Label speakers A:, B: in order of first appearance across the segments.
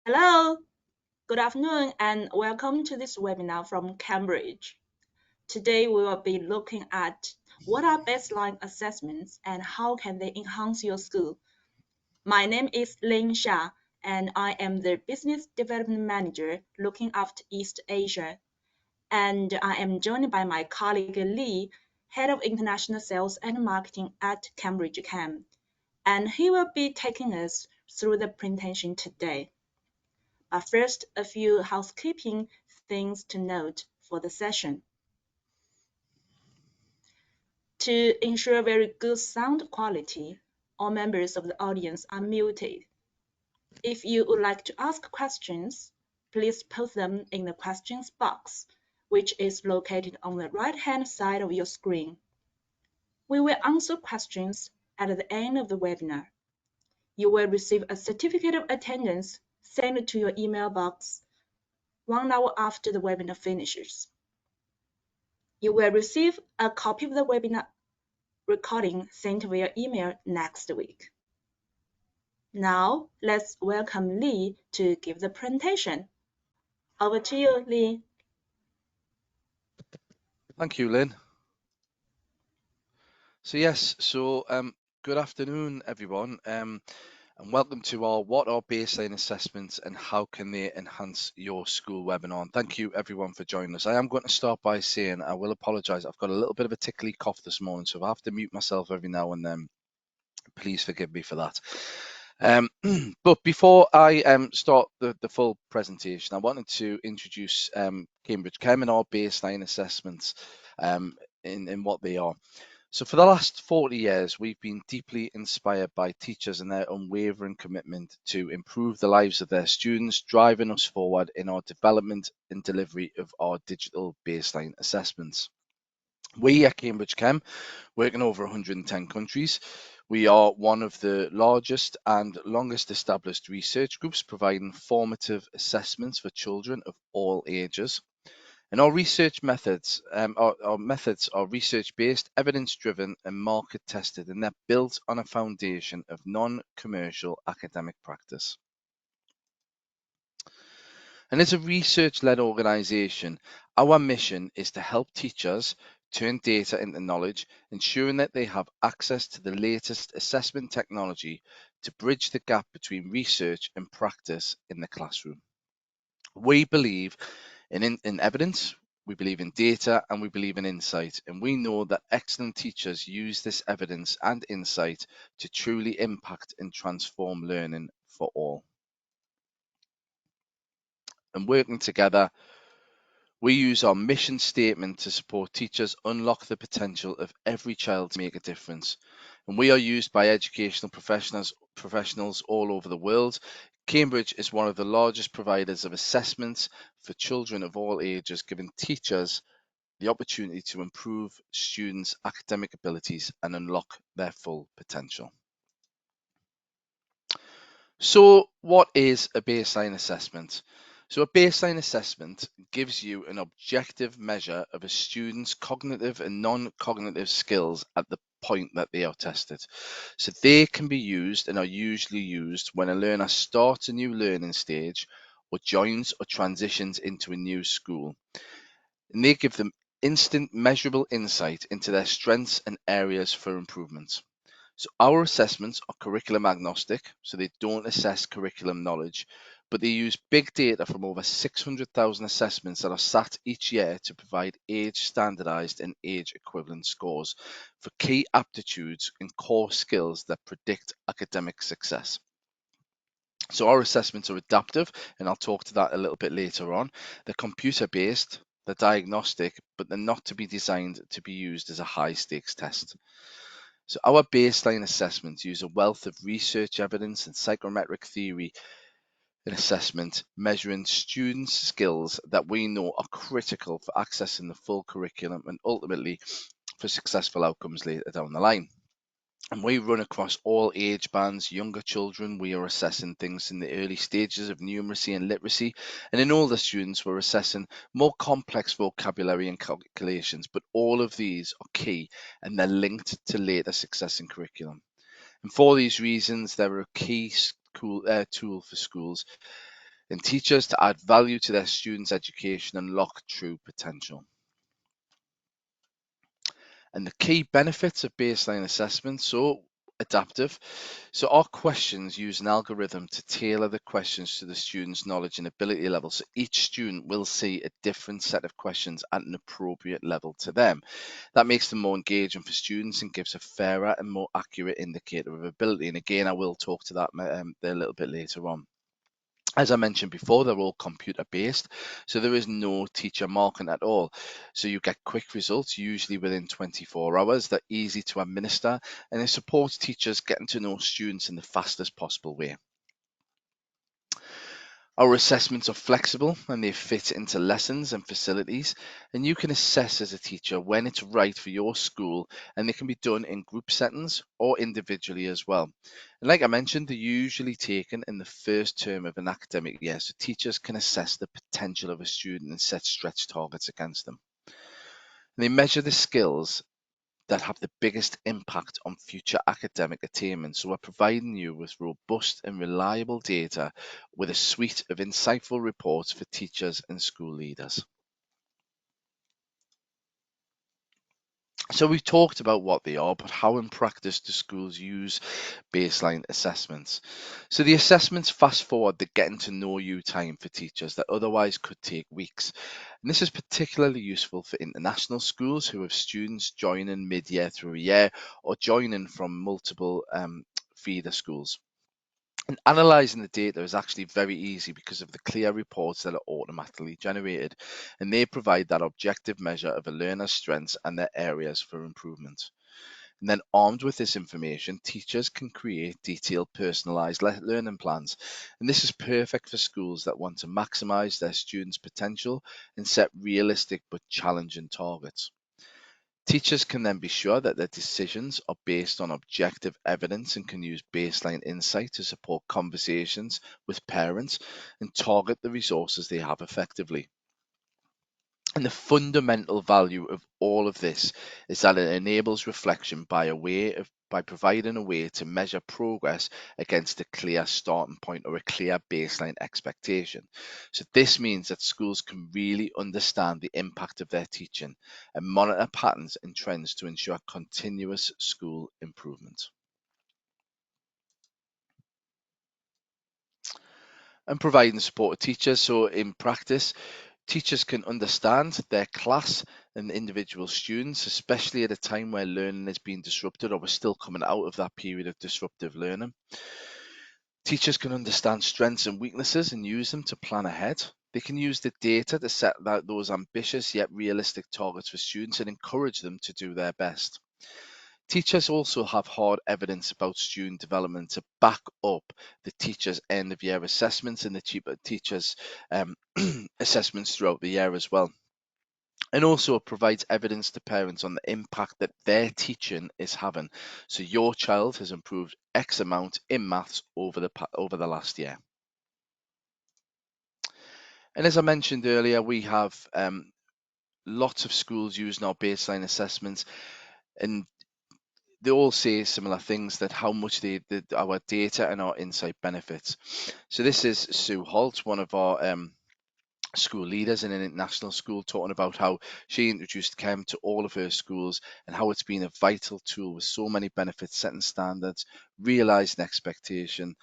A: Hello, good afternoon, and welcome to this webinar from Cambridge. Today, we will be looking at what are baseline assessments and how can they enhance your school. My name is Lin Xia, and I am the Business Development Manager looking after East Asia. And I am joined by my colleague Lee, Head of International Sales and Marketing at Cambridge CAM, and he will be taking us through the presentation today. But first, a few housekeeping things to note for the session. To ensure very good sound quality, all members of the audience are muted. If you would like to ask questions, please post them in the questions box, which is located on the right-hand side of your screen. We will answer questions at the end of the webinar. You will receive a certificate of attendance sent to your email box 1 hour after the webinar finishes. You will receive a copy of the webinar recording sent via email next week. Now, let's welcome Lee to give the presentation. Over to you, Lee.
B: Thank you, Lynn. Good afternoon, everyone, and welcome to our What are Baseline Assessments and How Can They Enhance Your School webinar. And thank you, everyone, for joining us. I am going to start by saying I will apologise. I've got a little bit of a tickly cough this morning, so if I have to mute myself every now and then, please forgive me for that. But before I start the full presentation, I wanted to introduce Cambridge CAM and our baseline assessments in what they are. So for the last 40 years, we've been deeply inspired by teachers and their unwavering commitment to improve the lives of their students, driving us forward in our development and delivery of our digital baseline assessments. We at Cambridge CAM work in over 110 countries. We are one of the largest and longest established research groups providing formative assessments for children of all ages. And our research methods, our methods are research-based, evidence-driven, and market-tested, and they're built on a foundation of non-commercial academic practice. And as a research-led organisation, our mission is to help teachers turn data into knowledge, ensuring that they have access to the latest assessment technology to bridge the gap between research and practice in the classroom. We believe in evidence, we believe in data, and we believe in insight. And we know that excellent teachers use this evidence and insight to truly impact and transform learning for all. And working together, we use our mission statement to support teachers unlock the potential of every child to make a difference. And we are used by educational professionals all over the world. Cambridge is one of the largest providers of assessments for children of all ages, giving teachers the opportunity to improve students' academic abilities and unlock their full potential. So, what is a baseline assessment? So a baseline assessment gives you an objective measure of a student's cognitive and non-cognitive skills at the point that they are tested. So they can be used and are usually used when a learner starts a new learning stage or joins or transitions into a new school. And they give them instant measurable insight into their strengths and areas for improvement. So our assessments are curriculum agnostic, so they don't assess curriculum knowledge, but they use big data from over 600,000 assessments that are sat each year to provide age standardized and age equivalent scores for key aptitudes and core skills that predict academic success. So our assessments are adaptive, and I'll talk to that a little bit later on. They're computer based, they're diagnostic, but they're not to be designed to be used as a high stakes test. So our baseline assessments use a wealth of research evidence and psychometric theory and assessment, measuring students' skills that we know are critical for accessing the full curriculum and ultimately for successful outcomes later down the line. And we run across all age bands. Younger children, we are assessing things in the early stages of numeracy and literacy. And in older students, we're assessing more complex vocabulary and calculations. But all of these are key and they're linked to later success in curriculum. And for these reasons, they're a key tool for schools. and teachers to add value to their students' education and unlock true potential. And the key benefits of baseline assessment, so adaptive. So our questions use an algorithm to tailor the questions to the student's knowledge and ability level. So each student will see a different set of questions at an appropriate level to them. That makes them more engaging for students and gives a fairer and more accurate indicator of ability. And again, I will talk to that there a little bit later on. As I mentioned before, they're all computer based, so there is no teacher marking at all. So you get quick results, usually within 24 hours. They're easy to administer, and it supports teachers getting to know students in the fastest possible way. Our assessments are flexible and they fit into lessons and facilities, and you can assess as a teacher when it's right for your school, and they can be done in group settings or individually as well. And like I mentioned, they're usually taken in the first term of an academic year, so teachers can assess the potential of a student and set stretch targets against them. And they measure the skills that have the biggest impact on future academic attainment. So we're providing you with robust and reliable data with a suite of insightful reports for teachers and school leaders. So we've talked about what they are, but how in practice do schools use baseline assessments? So the assessments fast forward the getting to know you time for teachers that otherwise could take weeks. And this is particularly useful for international schools who have students joining mid-year through a year or joining from multiple feeder schools. And analysing the data is actually very easy because of the clear reports that are automatically generated, and they provide that objective measure of a learner's strengths and their areas for improvement. And then armed with this information, teachers can create detailed personalised learning plans. And this is perfect for schools that want to maximise their students' potential and set realistic but challenging targets. Teachers can then be sure that their decisions are based on objective evidence and can use baseline insight to support conversations with parents and target the resources they have effectively. And the fundamental value of all of this is that it enables reflection by providing a way to measure progress against a clear starting point or a clear baseline expectation. So this means that schools can really understand the impact of their teaching and monitor patterns and trends to ensure continuous school improvement. And providing support to teachers. So in practice, teachers can understand their class and individual students, especially at a time where learning is being disrupted or we're still coming out of that period of disruptive learning. Teachers can understand strengths and weaknesses and use them to plan ahead. They can use the data to set those ambitious yet realistic targets for students and encourage them to do their best. Teachers also have hard evidence about student development to back up the teachers' end of year assessments and the teachers' assessments throughout the year as well. And also provides evidence to parents on the impact that their teaching is having. So your child has improved X amount in maths over the last year. And as I mentioned earlier, we have lots of schools using our baseline assessments, and they all say similar things, that how much our data and our insight benefits. So this is Sue Holt, one of our school leaders in an international school, talking about how she introduced Chem to all of her schools and how it's been a vital tool with so many benefits, setting standards, realising expectation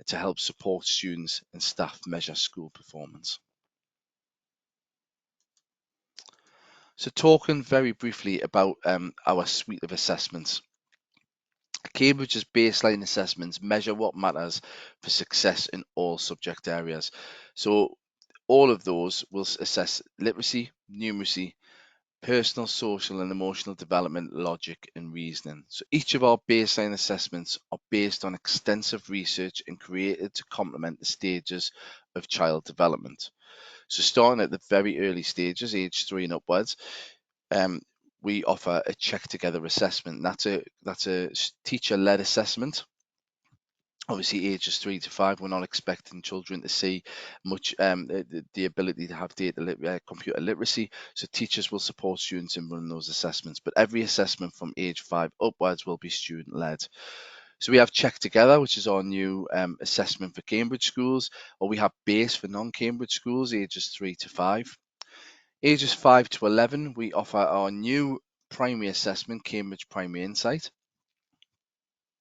B: to help support students and staff measure school performance. So talking very briefly about our suite of assessments. Cambridge's baseline assessments measure what matters for success in all subject areas. So all of those will assess literacy, numeracy, personal, social and emotional development, logic and reasoning. So each of our baseline assessments are based on extensive research and created to complement the stages of child development. So starting at the very early stages, age 3 and upwards, we offer a check together assessment. That's a teacher-led assessment. Obviously, ages 3 to 5, we're not expecting children to see much the ability to have computer literacy. So teachers will support students in running those assessments. But every assessment from age 5 upwards will be student-led. So we have Check Together, which is our new assessment for Cambridge schools, or we have BASE for non-Cambridge schools, ages 3 to 5. Ages 5 to 11, we offer our new primary assessment, Cambridge Primary Insight.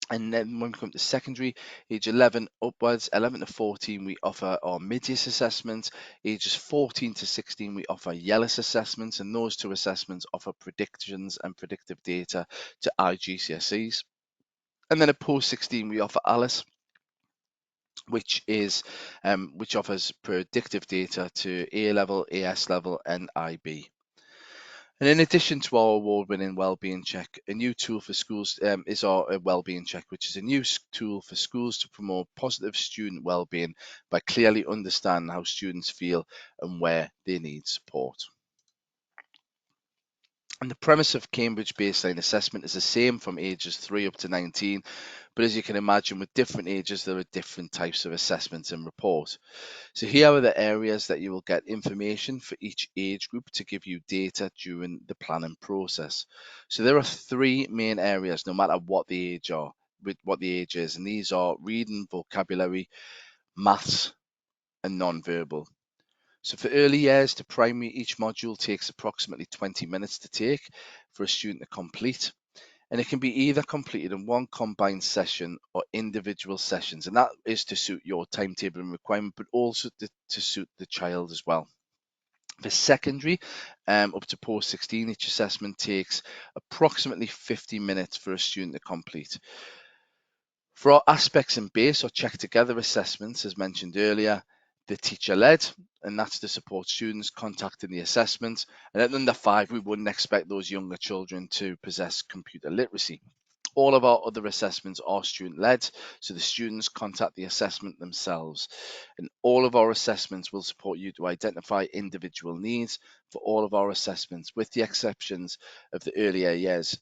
B: And then when we come to secondary, age 11 upwards, 11 to 14, we offer our mid-years assessments. Ages 14 to 16, we offer YELLIS assessments, and those two assessments offer predictions and predictive data to IGCSEs. And then at post-16, we offer ALICE, which offers predictive data to A level, AS level, and IB. And in addition to our award-winning Wellbeing Check, a new tool for schools is our Wellbeing Check, which is a new tool for schools to promote positive student wellbeing by clearly understanding how students feel and where they need support. And the premise of Cambridge Baseline Assessment is the same from ages 3 up to 19, but as you can imagine, with different ages, there are different types of assessments and reports. So here are the areas that you will get information for each age group to give you data during the planning process. So there are 3 main areas, no matter what the age is, and these are reading, vocabulary, maths, and non-verbal. So for early years to primary, each module takes approximately 20 minutes to take for a student to complete. And it can be either completed in one combined session or individual sessions. And that is to suit your timetable and requirement, but also to suit the child as well. For secondary, up to post 16, each assessment takes approximately 50 minutes for a student to complete. For our aspects in BASE or Check Together assessments, as mentioned earlier, the teacher-led, and that's to support students contacting the assessment. And at under 5, we wouldn't expect those younger children to possess computer literacy. All of our other assessments are student-led, so the students contact the assessment themselves. And all of our assessments will support you to identify individual needs for all of our assessments, with the exceptions of the earlier years.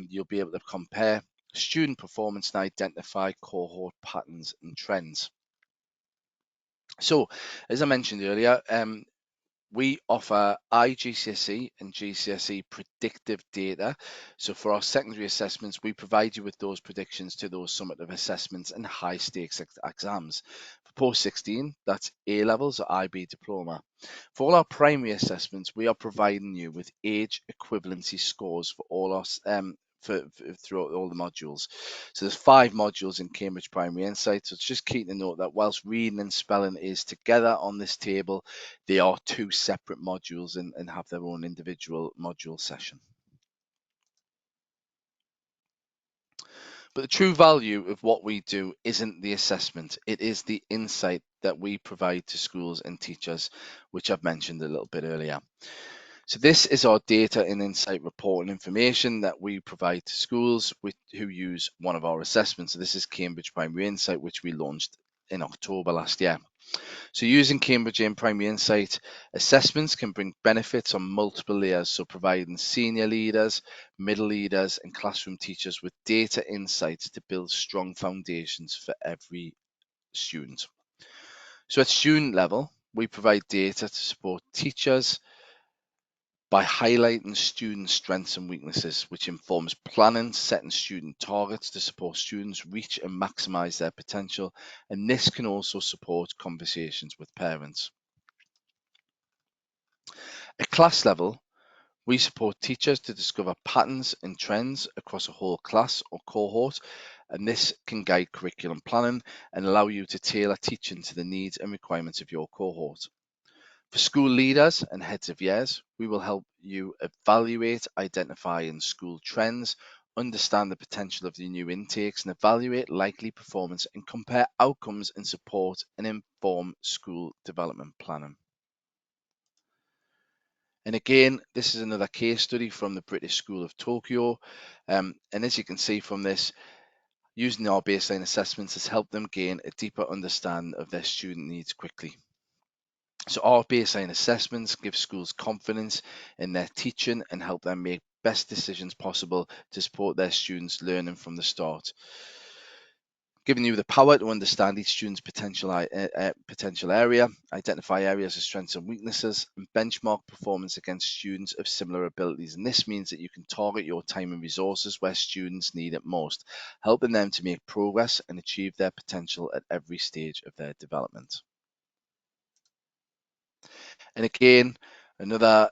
B: You'll be able to compare student performance and identify cohort patterns and trends. So, as I mentioned earlier, we offer IGCSE and GCSE predictive data. So for our secondary assessments, we provide you with those predictions to those summative assessments and high stakes exams. For post 16, that's A levels or IB diploma. For all our primary assessments, we are providing you with age equivalency scores for all our throughout all the modules. So there's 5 modules in Cambridge Primary Insight. So it's just key to note that whilst reading and spelling is together on this table, they are 2 separate modules and have their own individual module session. But the true value of what we do isn't the assessment, it is the insight that we provide to schools and teachers, which I've mentioned a little bit earlier. So this is our data and insight report and information that we provide to schools who use one of our assessments. So this is Cambridge Primary Insight, which we launched in October last year. So using Cambridge Primary Insight, assessments can bring benefits on multiple layers, so providing senior leaders, middle leaders, and classroom teachers with data insights to build strong foundations for every student. So at student level, we provide data to support teachers by highlighting student strengths and weaknesses, which informs planning, setting student targets to support students reach and maximize their potential. And this can also support conversations with parents. At class level, we support teachers to discover patterns and trends across a whole class or cohort, and this can guide curriculum planning and allow you to tailor teaching to the needs and requirements of your cohort. For school leaders and heads of years, we will help you evaluate, identify school trends, understand the potential of the new intakes, and evaluate likely performance and compare outcomes and support and inform school development planning. And again, this is another case study from the British School of Tokyo. And as you can see from this, using our baseline assessments has helped them gain a deeper understanding of their student needs quickly. So our baseline assessments give schools confidence in their teaching and help them make best decisions possible to support their students learning from the start. giving you the power to understand each student's potential area, identify areas of strengths and weaknesses, and benchmark performance against students of similar abilities. And this means that you can target your time and resources where students need it most, helping them to make progress and achieve their potential at every stage of their development. And again, another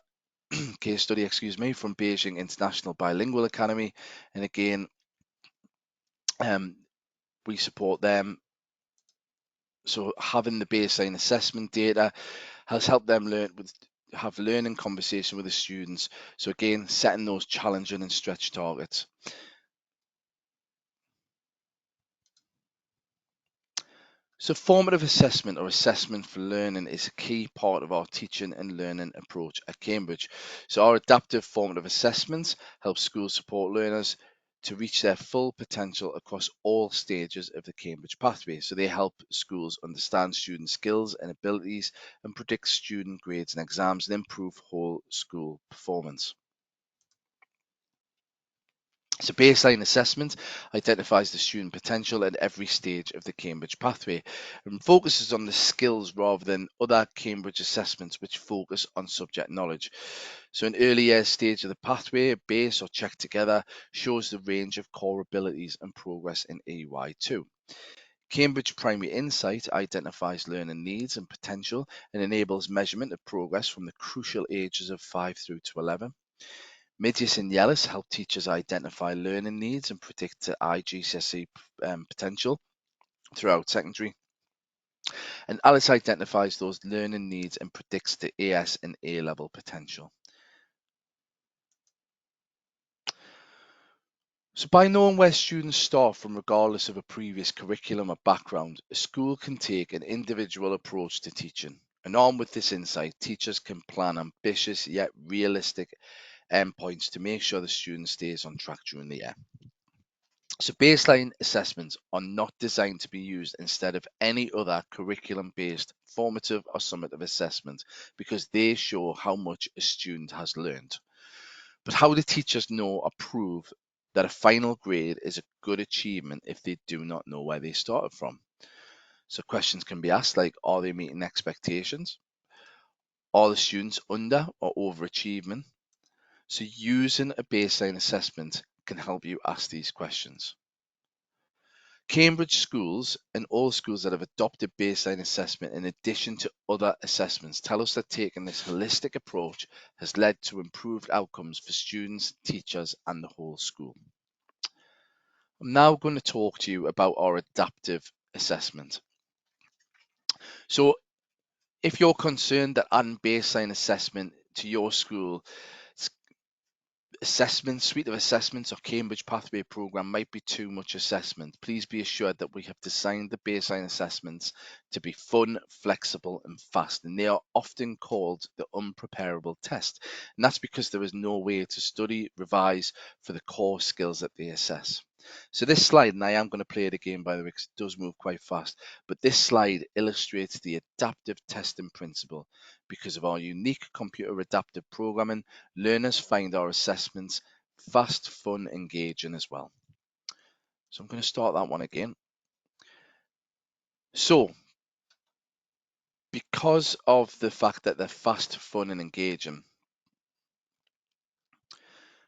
B: case study, from Beijing International Bilingual Academy. And again, we support them. So having the baseline assessment data has helped them have learning conversation with the students. So again, setting those challenging and stretch targets. So formative assessment or assessment for learning is a key part of our teaching and learning approach at Cambridge. So our adaptive formative assessments help schools support learners to reach their full potential across all stages of the Cambridge pathway. So they help schools understand student skills and abilities and predict student grades and exams and improve whole school performance. So baseline assessment identifies the student potential at every stage of the Cambridge pathway and focuses on the skills rather than other Cambridge assessments which focus on subject knowledge. So an early years stage of the pathway, base or check together, shows the range of core abilities and progress in EY2. Cambridge Primary Insight identifies learning needs and potential and enables measurement of progress from the crucial ages of 5 through to 11. Midges and Yellis help teachers identify learning needs and predict the IGCSE potential throughout secondary. And Alice identifies those learning needs and predicts the AS and A-level potential. So by knowing where students start from regardless of a previous curriculum or background, a school can take an individual approach to teaching. And armed with this insight, teachers can plan ambitious yet realistic endpoints to make sure the student stays on track during the year. So baseline assessments are not designed to be used instead of any other curriculum-based formative or summative assessment because they show how much a student has learned. But how do teachers know or prove that a final grade is a good achievement if they do not know where they started from? So questions can be asked like, are they meeting expectations? Are the students under or overachieving? So using a baseline assessment can help you ask these questions. Cambridge schools and all schools that have adopted baseline assessment in addition to other assessments tell us that taking this holistic approach has led to improved outcomes for students, teachers, and the whole school. I'm now going to talk to you about our adaptive assessment. So if you're concerned that adding baseline assessment to your school suite of assessments or Cambridge Pathway Programme might be too much assessment, please be assured that we have designed the baseline assessments to be fun, flexible and fast, and they are often called the unpreparable test. And that's because there is no way to study, revise for the core skills that they assess. So this slide, and I am going to play it again by the way because it does move quite fast, but this slide illustrates the adaptive testing principle. Because of our unique computer adaptive programming, learners find our assessments fast, fun, engaging as well. So I'm going to start that one again. So because of the fact that they're fast, fun and engaging,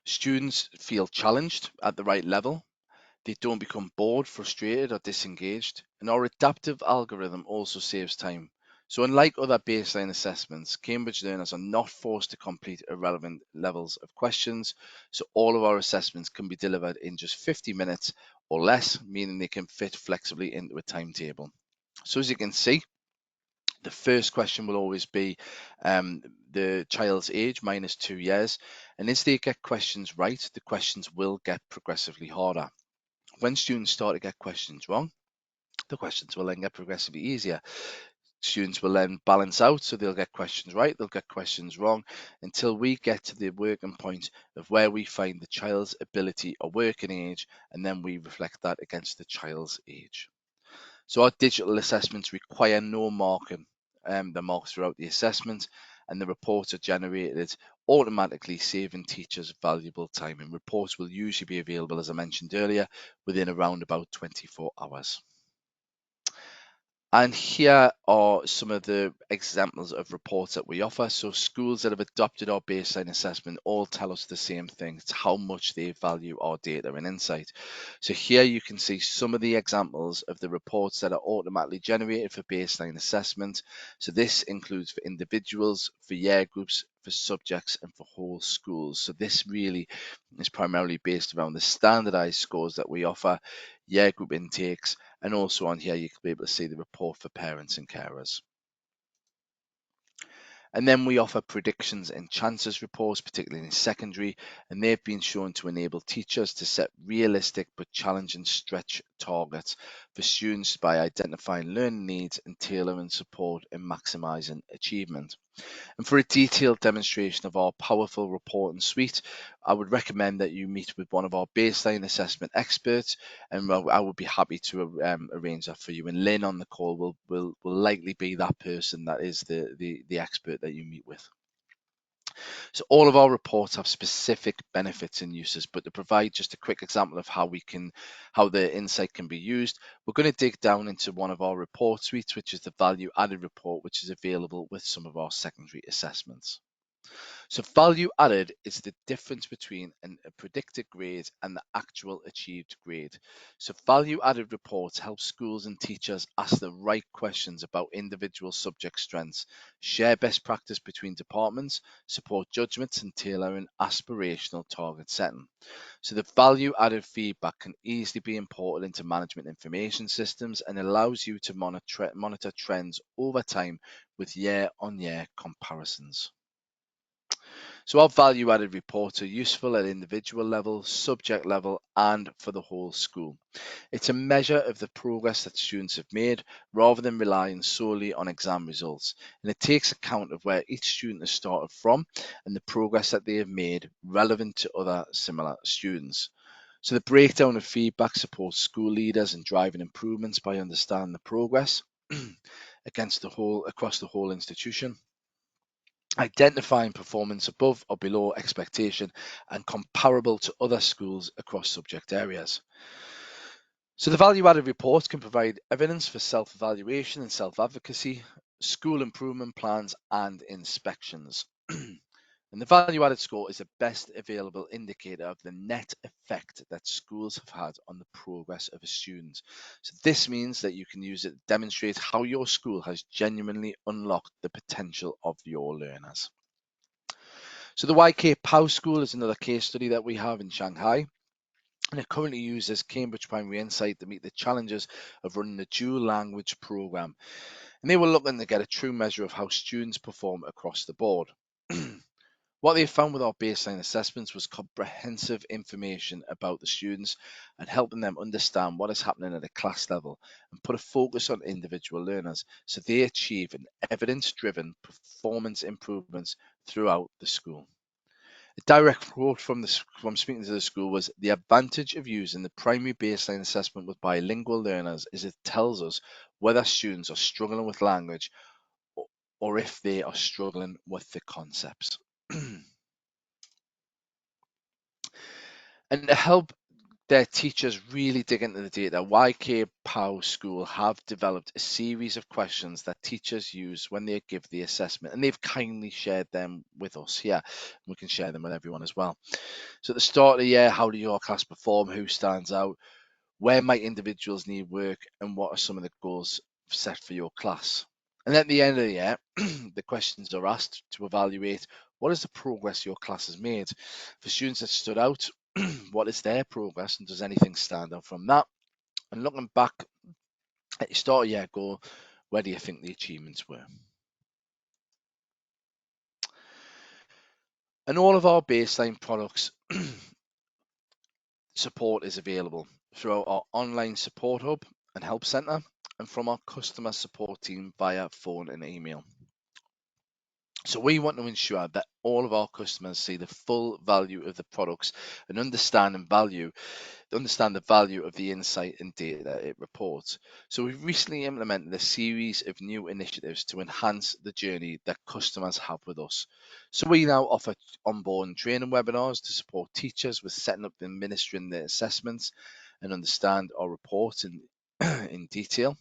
B: students feel challenged at the right level. They don't become bored, frustrated or disengaged. And our adaptive algorithm also saves time. So unlike other baseline assessments, Cambridge learners are not forced to complete irrelevant levels of questions. So all of our assessments can be delivered in just 50 minutes or less, meaning they can fit flexibly into a timetable. So as you can see, the first question will always be the child's age minus 2 years. And as they get questions right, the questions will get progressively harder. When students start to get questions wrong, the questions will then get progressively easier. Students will then balance out, so they'll get questions right, they'll get questions wrong, until we get to the working point of where we find the child's ability or working age, and then we reflect that against the child's age. So our digital assessments require no marking. They're marked throughout the assessment, and the reports are generated automatically, saving teachers valuable time. And reports will usually be available, as I mentioned earlier, within around about 24 hours. And here are some of the examples of reports that we offer. So schools that have adopted our baseline assessment all tell us the same thing. It's how much they value our data and insight. So here you can see some of the examples of the reports that are automatically generated for baseline assessment. So this includes for individuals, for year groups, for subjects, and for whole schools. So this really is primarily based around the standardized scores that we offer, year group intakes, and also on here you can be able to see the report for parents and carers. And then we offer predictions and chances reports, particularly in secondary, and they've been shown to enable teachers to set realistic but challenging stretch targets for students by identifying learning needs and tailoring support and maximising achievement. And for a detailed demonstration of our powerful reporting suite, I would recommend that you meet with one of our baseline assessment experts, and I would be happy to arrange that for you. And Lynn on the call will likely be that person that is the expert that you meet with. So all of our reports have specific benefits and uses, but to provide just a quick example of how the insight can be used, we're going to dig down into one of our report suites, which is the value added report, which is available with some of our secondary assessments. So value added is the difference between a predicted grade and the actual achieved grade. So value added reports help schools and teachers ask the right questions about individual subject strengths, share best practice between departments, support judgments, and tailoring aspirational target setting. So the value added feedback can easily be imported into management information systems and allows you to monitor trends over time with year-on-year comparisons. So our value added reports are useful at individual level, subject level, and for the whole school. It's a measure of the progress that students have made rather than relying solely on exam results. And it takes account of where each student has started from and the progress that they have made relevant to other similar students. So the breakdown of feedback supports school leaders in driving improvements by understanding the progress across the whole institution, identifying performance above or below expectation and comparable to other schools across subject areas. So the value-added reports can provide evidence for self-evaluation and self-advocacy, school improvement plans and inspections. And the value-added score is the best available indicator of the net effect that schools have had on the progress of a student. So this means that you can use it to demonstrate how your school has genuinely unlocked the potential of your learners. So the YK POW School is another case study that we have in Shanghai, and it currently uses Cambridge Primary Insight to meet the challenges of running a dual language program. And they were looking to get a true measure of how students perform across the board. What they found with our baseline assessments was comprehensive information about the students and helping them understand what is happening at a class level and put a focus on individual learners so they achieve an evidence-driven performance improvements throughout the school. A direct quote from speaking to the school was, "The advantage of using the primary baseline assessment with bilingual learners is it tells us whether students are struggling with language or if they are struggling with the concepts." And to help their teachers really dig into the data, YK POW School have developed a series of questions that teachers use when they give the assessment, and they've kindly shared them with us here. We can share them with everyone as well. So at the start of the year, how did your class perform? Who stands out? Where might individuals need work? And what are some of the goals set for your class? And at the end of the year, the questions are asked to evaluate what is the progress your class has made. For students that stood out, what is their progress and does anything stand out from that? And looking back at your start of year goal, where do you think the achievements were? And all of our baseline products support is available through our online support hub and help center and from our customer support team via phone and email. So we want to ensure that all of our customers see the full value of the products and understand the value of the insight and data that it reports. So we've recently implemented a series of new initiatives to enhance the journey that customers have with us. So we now offer onboard training webinars to support teachers with setting up and administering their assessments and understand our reports in detail.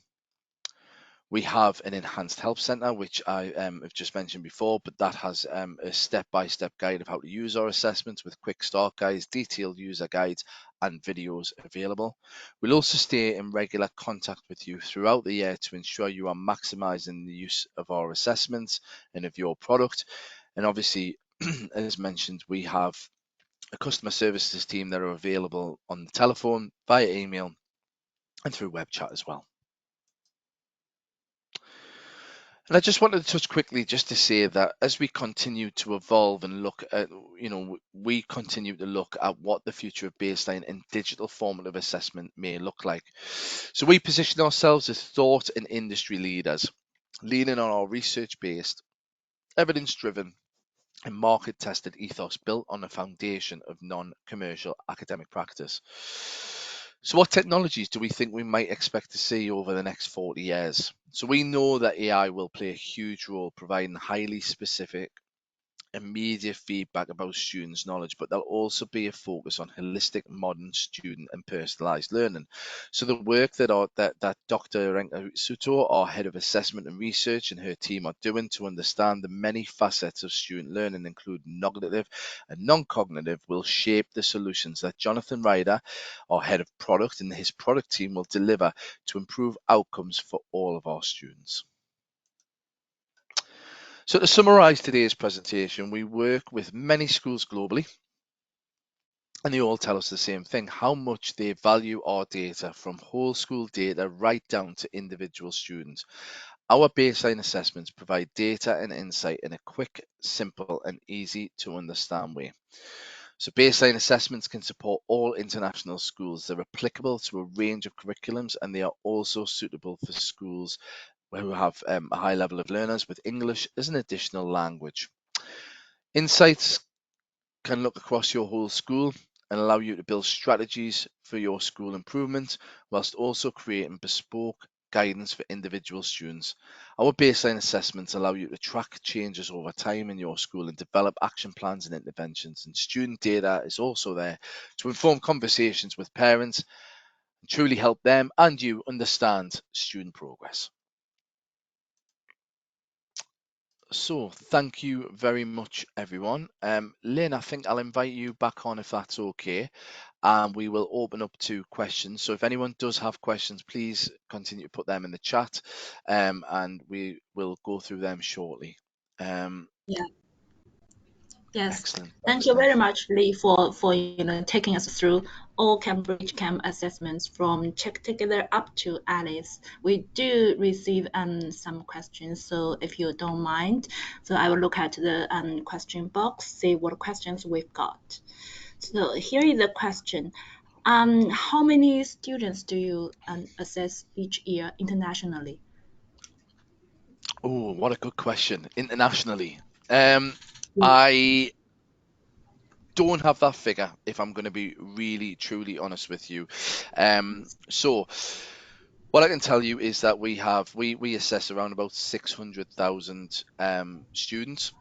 B: We have an enhanced help center, which I have just mentioned before, but that has a step-by-step guide of how to use our assessments with quick start guides, detailed user guides, and videos available. We'll also stay in regular contact with you throughout the year to ensure you are maximizing the use of our assessments and of your product. And obviously, as mentioned, we have a customer services team that are available on the telephone, via email, and through web chat as well. And I just wanted to touch quickly just to say that as we continue to evolve and look at, we continue to look at what the future of baseline and digital formative assessment may look like. So we position ourselves as thought and industry leaders, leaning on our research-based, evidence-driven, and market-tested ethos built on a foundation of non-commercial academic practice. So what technologies do we think we might expect to see over the next 40 years? So we know that AI will play a huge role providing highly specific immediate feedback about students' knowledge, but there'll also be a focus on holistic, modern student and personalized learning. So the work that Dr. Renka Suto, our head of assessment and research, and her team are doing to understand the many facets of student learning, including cognitive and non-cognitive, will shape the solutions that Jonathan Ryder, our head of product, and his product team will deliver to improve outcomes for all of our students. So to summarize today's presentation, we work with many schools globally, and they all tell us the same thing, how much they value our data, from whole school data right down to individual students. Our baseline assessments provide data and insight in a quick, simple, and easy to understand way. So baseline assessments can support all international schools. They're applicable to a range of curriculums, and they are also suitable for schools who have a high level of learners with English as an additional language. Insights can look across your whole school and allow you to build strategies for your school improvement, whilst also creating bespoke guidance for individual students. Our baseline assessments allow you to track changes over time in your school and develop action plans and interventions. And student data is also there to inform conversations with parents and truly help them and you understand student progress. So thank you very much, everyone. Lynn, I think I'll invite you back on if that's okay, and we will open up to questions. So if anyone does have questions, please continue to put them in the chat, and we will go through them shortly.
A: Yeah. Yes.
B: Excellent.
A: Thank you very much, Lee, for taking us through all Cambridge Cam assessments from Check Together up to Alice. We do receive some questions, so if you don't mind, so I will look at the question box, see what questions we've got. So here is the question. How many students do you assess each year internationally?
B: Oh, what a good question. Internationally,
A: Yeah.
B: I don't have that figure, if I'm going to be really truly honest with you. So what I can tell you is that we assess around about 600,000 students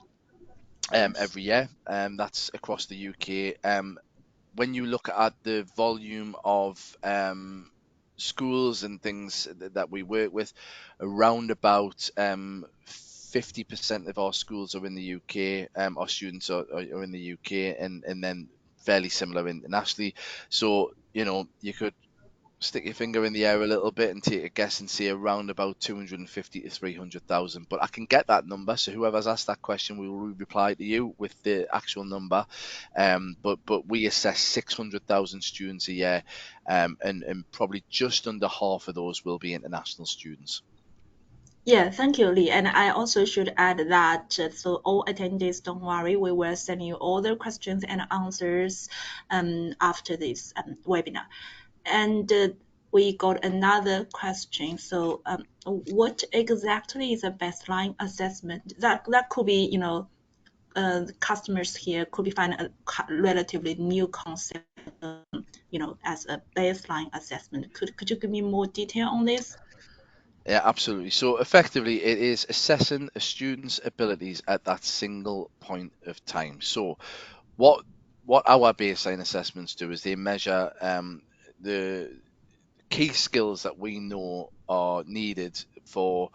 B: every year. That's across the UK. When you look at the volume of schools and things that we work with, around about 50% of our schools are in the UK. Our students are in the UK, and then fairly similar internationally. So you could stick your finger in the air a little bit and take a guess and say around about 250 to 300,000. But I can get that number. So whoever's asked that question, we will reply to you with the actual number. But we assess 600,000 students a year, and probably just under half of those will be international students.
A: Yeah, thank you, Lee. And I also should add that so all attendees, don't worry, we will send you all the questions and answers after this webinar. And we got another question. So what exactly is a baseline assessment? That could be, customers here could be find a relatively new concept, as a baseline assessment. Could you give me more detail on this?
B: Yeah, absolutely. So effectively, it is assessing a student's abilities at that single point of time. So what our baseline assessments do is they measure the key skills that we know are needed for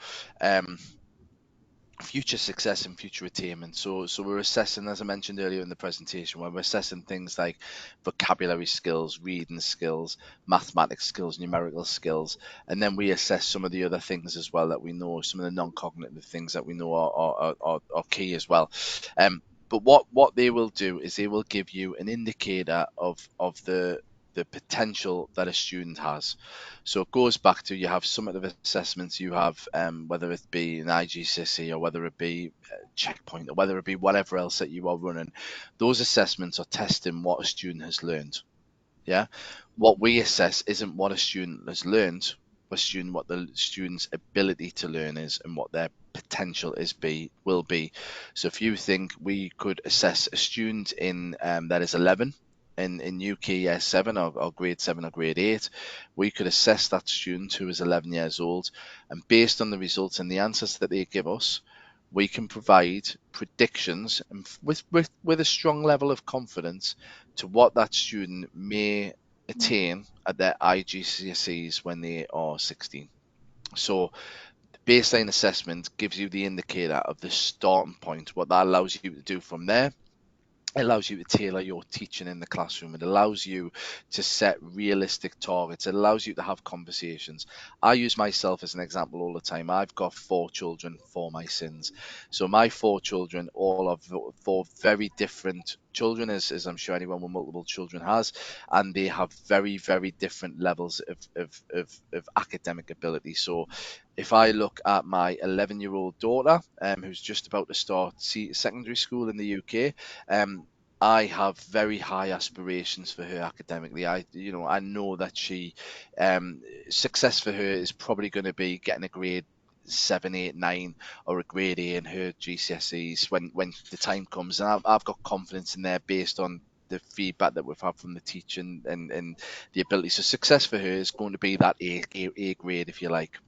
B: future success and future attainment. So we're assessing, as I mentioned earlier in the presentation, where we're assessing things like vocabulary skills, reading skills, mathematics skills, numerical skills, and then we assess some of the other things as well that we know, some of the non-cognitive things that we know are key as well. But what they will do is they will give you an indicator of the potential that a student has. So it goes back to, you have summative assessments, you have whether it be an IGCSE or whether it be Checkpoint or whether it be whatever else that you are running. Those assessments are testing what a student has learned. Yeah, what we assess isn't what a student has learned, what the student's ability to learn is and what their potential will be. So if you think we could assess a student in that is 11 in UK year 7 or grade 7 or grade 8, we could assess that student who is 11 years old, and based on the results and the answers that they give us, we can provide predictions and with a strong level of confidence to what that student may attain at their IGCSEs when they are 16. So the baseline assessment gives you the indicator of the starting point. What that allows you to do from there, it allows you to tailor your teaching in the classroom. It allows you to set realistic targets. It allows you to have conversations. I use myself as an example all the time. I've got 4 children, 4 my sins. So my 4 children all are 4 very different children, as I'm sure anyone with multiple children has, and they have very, very different levels of academic ability. So if I look at my 11-year-old daughter, who's just about to start secondary school in the UK, I have very high aspirations for her academically. I know that success for her is probably going to be getting a grade 7, 8, 9 or a grade A in her GCSEs when the time comes. And I've got confidence in there based on the feedback that we've had from the teaching and the ability. So success for her is going to be that A grade, if you like.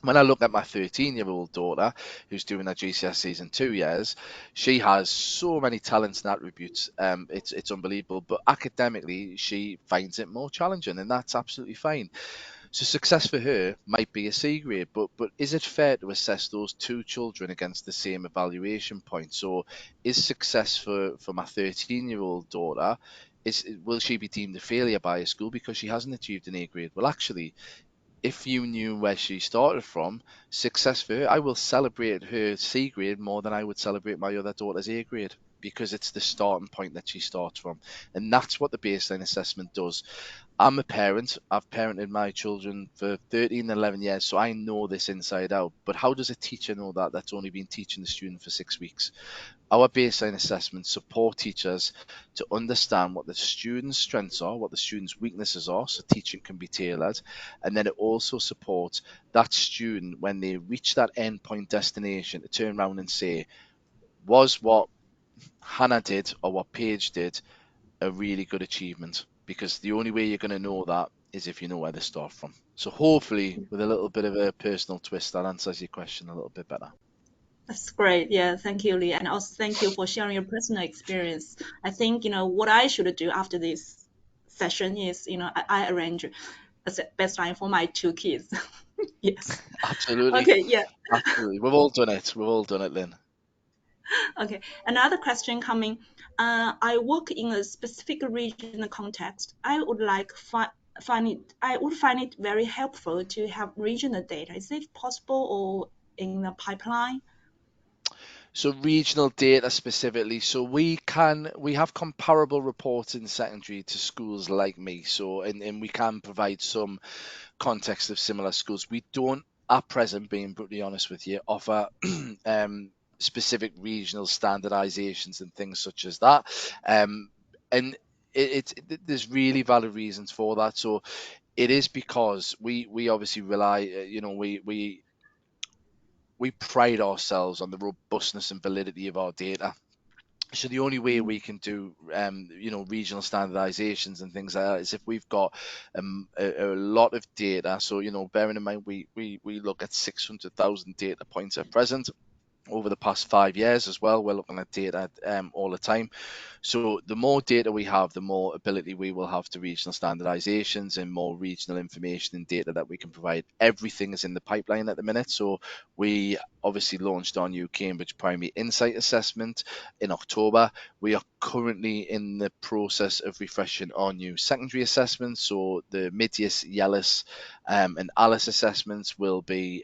B: When I look at my 13-year-old daughter, who's doing her GCSEs in 2 years, she has so many talents and attributes. It's unbelievable. But academically, she finds it more challenging, and that's absolutely fine. So success for her might be a C grade, but is it fair to assess those 2 children against the same evaluation point? So is success for my 13-year-old daughter, will she be deemed a failure by a school because she hasn't achieved an A grade? Well, actually, if you knew where she started from, success for her, I will celebrate her C grade more than I would celebrate my other daughter's A grade, because it's the starting point that she starts from. And that's what the baseline assessment does. I'm a parent. I've parented my children for 13 and 11 years, so I know this inside out. But how does a teacher know that that's only been teaching the student for 6 weeks? Our baseline assessments support teachers to understand what the students' strengths are, what the students' weaknesses are, so teaching can be tailored. And then it also supports that student when they reach that endpoint destination to turn around and say, was what Hannah did or what Paige did a really good achievement? Because the only way you're going to know that is if you know where they start from. So hopefully, with a little bit of a personal twist, that answers your question a little bit better.
A: That's great. Yeah, thank you, Lee. And also thank you for sharing your personal experience. I think, what I should do after this session is, I arrange a bedtime for my 2 kids. Yes.
B: Absolutely.
A: Okay, yeah.
B: Absolutely. We've all done it. We've all done it, Lynn.
A: Okay. Another question coming. I work in a specific regional context. I would find it very helpful to have regional data. Is it possible or in the pipeline?
B: So regional data specifically. So we have comparable reports in secondary to schools like me. So and we can provide some context of similar schools. We don't at present, being brutally honest with you, offer specific regional standardizations and things such as that. And there's really valid reasons for that. So it is because we obviously rely, we pride ourselves on the robustness and validity of our data. So the only way we can do, regional standardizations and things like that is if we've got a lot of data. So, bearing in mind we look at 600,000 data points at present. over the past 5 years as well. We're looking at data all the time. So the more data we have, the more ability we will have to regional standardizations and more regional information and data that we can provide. Everything is in the pipeline at the minute. So we obviously launched our new Cambridge Primary Insight Assessment in October. We are currently in the process of refreshing our new secondary assessments. So the Mitius, Yellis and Alice assessments will be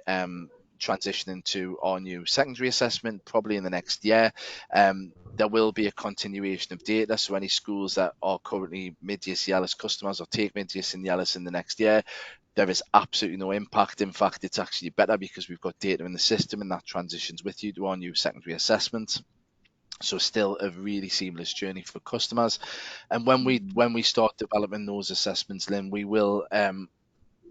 B: transitioning to our new secondary assessment probably in the next year. There will be a continuation of data. So any schools that are currently Mitius Yellis customers or take Mitius and Yellis in the next year, there is absolutely no impact. In fact, it's actually better because we've got data in the system and that transitions with you to our new secondary assessment. So still a really seamless journey for customers. And when we start developing those assessments, Lynn, we will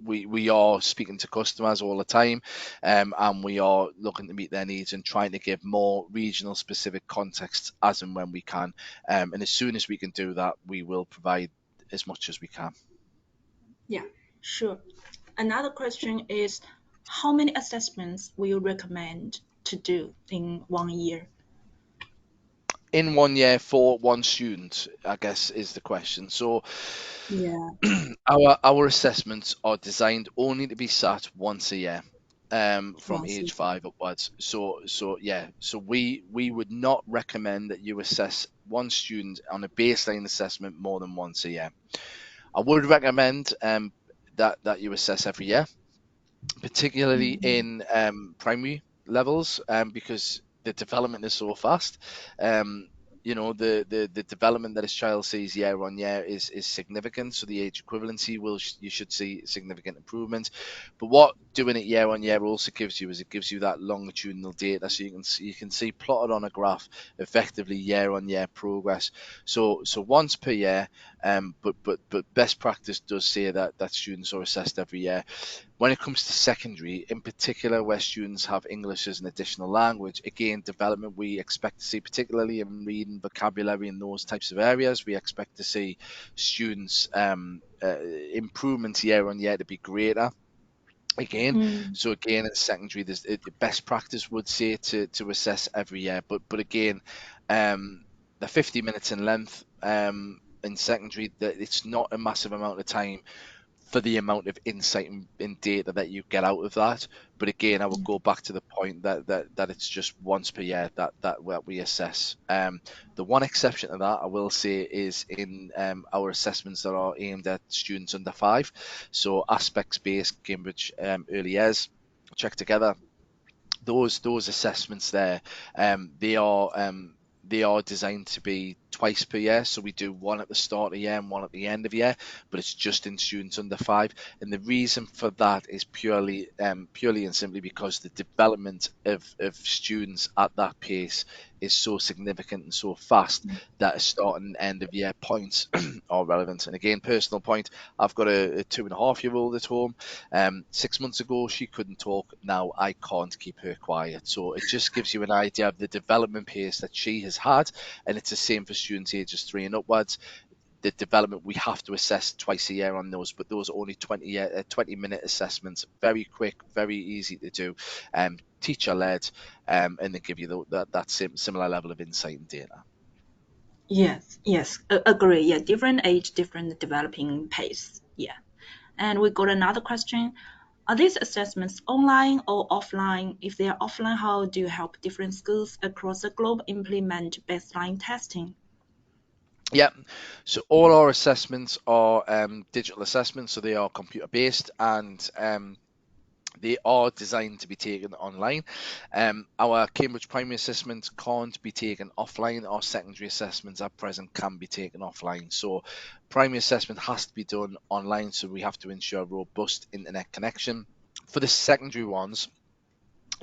B: we are speaking to customers all the time, and we are looking to meet their needs and trying to give more regional specific context as and when we can. And as soon as we can do that, we will provide as much as we can.
A: Yeah, sure. Another question is, how many assessments will you recommend to do in 1 year?
B: In 1 year for one student, I guess is the question. So
A: Yeah,
B: our assessments are designed only to be sat once a year, from
A: once a
B: age
A: year.
B: 5 upwards. So yeah, so we would not recommend that you assess one student on a baseline assessment more than once a year. I would recommend that you assess every year, particularly
A: Mhm.
B: in primary levels, because the development is so fast. Um, the development that a child sees year on year is significant. So the age equivalency you should see significant improvement. But what doing it year on year also gives you is it gives you that longitudinal data, so you can see plotted on a graph effectively year on year progress. So once per year, but best practice does say that students are assessed every year. When it comes to secondary, in particular, where students have English as an additional language, again, development we expect to see, particularly in reading, vocabulary, and those types of areas, we expect to see students' improvements year on year to be greater. Again,
A: Mm,
B: so again, in secondary, the best practice would say to assess every year, but again, the 50 minutes in length in secondary, that it's not a massive amount of time for the amount of insight and data that you get out of that. But again, I will go back to the point that it's just once per year that we assess. The one exception to that I will say is in our assessments that are aimed at students under 5, so aspects based Cambridge early years. Check together those assessments there, they are designed to be twice per year. So we do one at the start of the year and one at the end of the year, but it's just in students under 5. And the reason for that is purely and simply because the development of students at that pace is so significant and so fast that a start and end of year points are relevant. And again, personal point, I've got a 2.5-year-old at home. 6 months ago, she couldn't talk. Now I can't keep her quiet. So it just gives you an idea of the development pace that she has had. And it's the same for students ages 3 and upwards. The development we have to assess twice a year on those, but those are only 20-minute assessments. Very quick, very easy to do, teacher led, and they give you that similar level of insight and data.
A: yes, yes, agree. Yeah, different age, different developing pace. Yeah. And we got another question. Are these assessments online or offline? If they are offline, how do you help different schools across the globe implement baseline testing?
B: Yeah, so all our assessments are digital assessments, so they are computer based, and they are designed to be taken online. Our Cambridge primary assessments can't be taken offline. Our secondary assessments at present can be taken offline. So primary assessment has to be done online, so we have to ensure robust internet connection. For the secondary ones,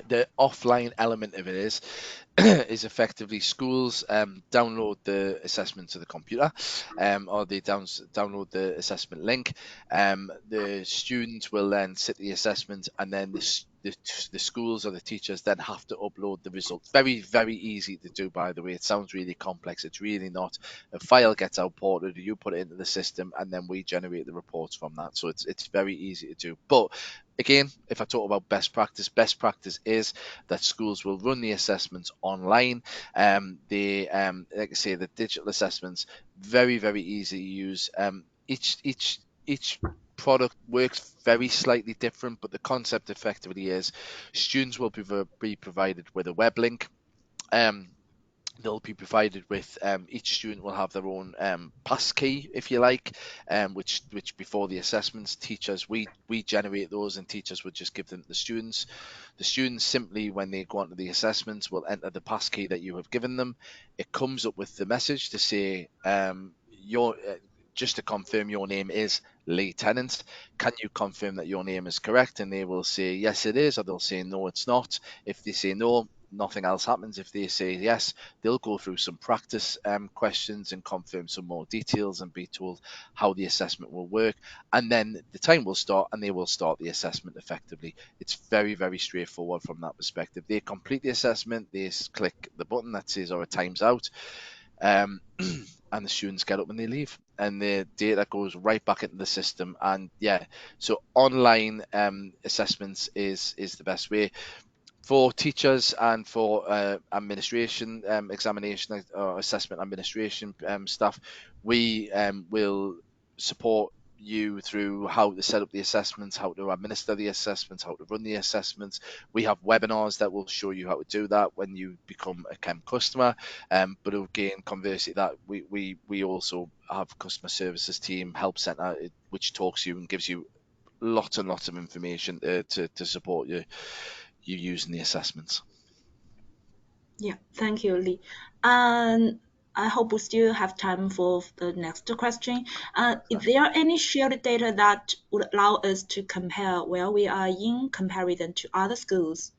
B: the offline element of it is is effectively schools download the assessment to the computer, or they download the assessment link. The students will then sit the assessment, and then the schools or the teachers then have to upload the results. Very, very easy to do, by the way. It sounds really complex. It's really not. A file gets outported, you put it into the system, and then we generate the reports from that. So it's very easy to do. But Again, if I talk about best practice is that schools will run the assessments online. Like I say, the digital assessments very easy to use. Each product works very slightly different, but the concept effectively is students will be provided with a web link. They'll be provided with each student will have their own pass key, if you like, which before the assessments, teachers we generate those, and teachers would just give them to the students. The students simply, when they go onto the assessments, will enter the pass key that you have given them. It comes up with the message to say your just to confirm your name is Lee Tennant. Can you confirm that your name is correct? And they will say yes, it is, or they'll say no, it's not. If they say no, nothing else happens. If they say yes, they'll go through some practice questions and confirm some more details and be told how the assessment will work. And then the time will start and they will start the assessment effectively. It's very straightforward from that perspective. They complete the assessment, they click the button that says, "Our time's out." And the students get up and they leave, and the data goes right back into the system. And yeah, so online assessments is the best way for teachers and for administration, examination or assessment administration staff. We will support you through how to set up the assessments, how to administer the assessments, how to run the assessments. We have webinars that will show you how to do that when you become a Chem customer. But again, conversely, that we also have customer services team, help center, which talks to you and gives you lots and lots of information to support you using the assessments.
A: Yeah, thank you, Lee. And I hope we still have time for the next question. Is there any shared data that would allow us to compare where we are in comparison to other schools?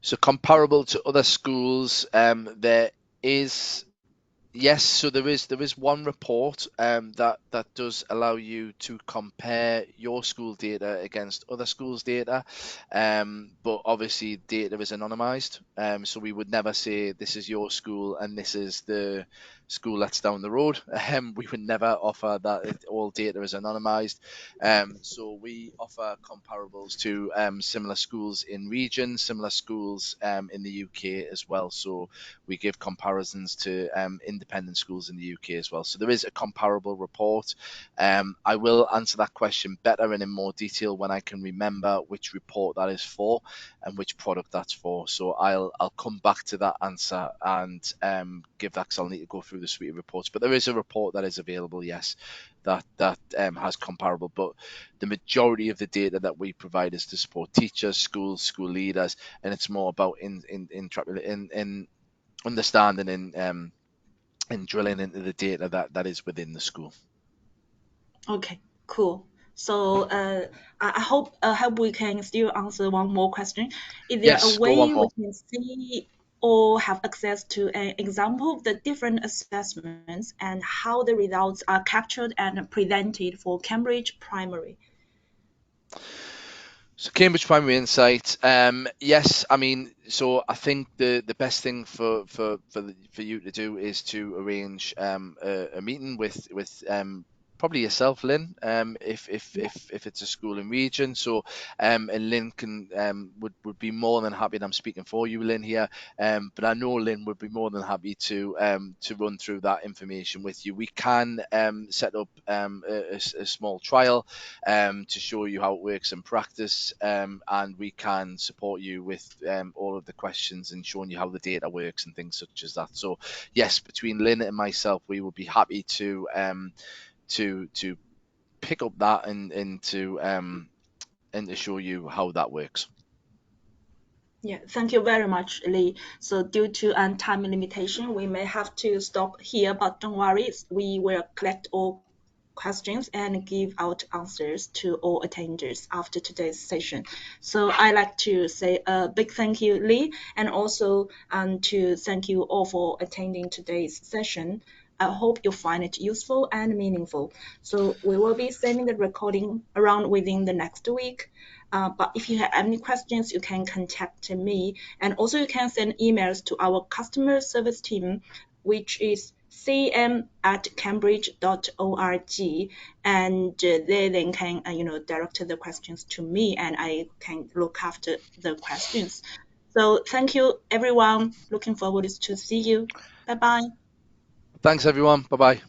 B: So comparable to other schools, there is. Yes, so there is one report that does allow you to compare your school data against other schools' data, but obviously data is anonymized, so we would never say this is your school and this is the school that's down the road. We would never offer that. All data is anonymized, so we offer comparables to similar schools in region, similar schools in the UK as well. So we give comparisons to independent schools in the UK as well. So there is a comparable report. I will answer that question better and in more detail when I can remember which report that is for and which product that's for. So I'll come back to that answer and give that, because I'll need to go through the suite of reports. But there is a report that is available, yes, that has comparable. But the majority of the data that we provide is to support teachers, schools, school leaders, and it's more about in understanding and drilling into the data that is within the school.
A: Okay, cool. So I hope we can still answer one more question. Is there a
B: Yes, go one
A: way we
B: more.
A: can see or have access to an example of the different assessments and how the results are captured and presented for Cambridge Primary?
B: So Cambridge Primary Insight, yes, I mean, so I think the best thing for you to do is to arrange a meeting with probably yourself, Lynn, if it's a school in region. So and Lynn can would be more than happy, and I'm speaking for you, Lynn, here. But I know Lynn would be more than happy to run through that information with you. We can set up a small trial to show you how it works in practice, and we can support you with all of the questions and showing you how the data works and things such as that. So yes, between Lynn and myself, we would be happy to pick up that and to show you how that works.
A: Yeah, thank you very much, Lee. So due to time limitation, we may have to stop here, but don't worry, we will collect all questions and give out answers to all attenders after today's session. So I'd like to say a big thank you, Lee, and also to thank you all for attending today's session. I hope you find it useful and meaningful. So we will be sending the recording around within the next week. But if you have any questions, you can contact me. And also you can send emails to our customer service team, which is cm@cambridge.org, and they then can direct the questions to me, and I can look after the questions. So thank you, everyone. Looking forward to see you. Bye bye.
B: Thanks, everyone. Bye bye.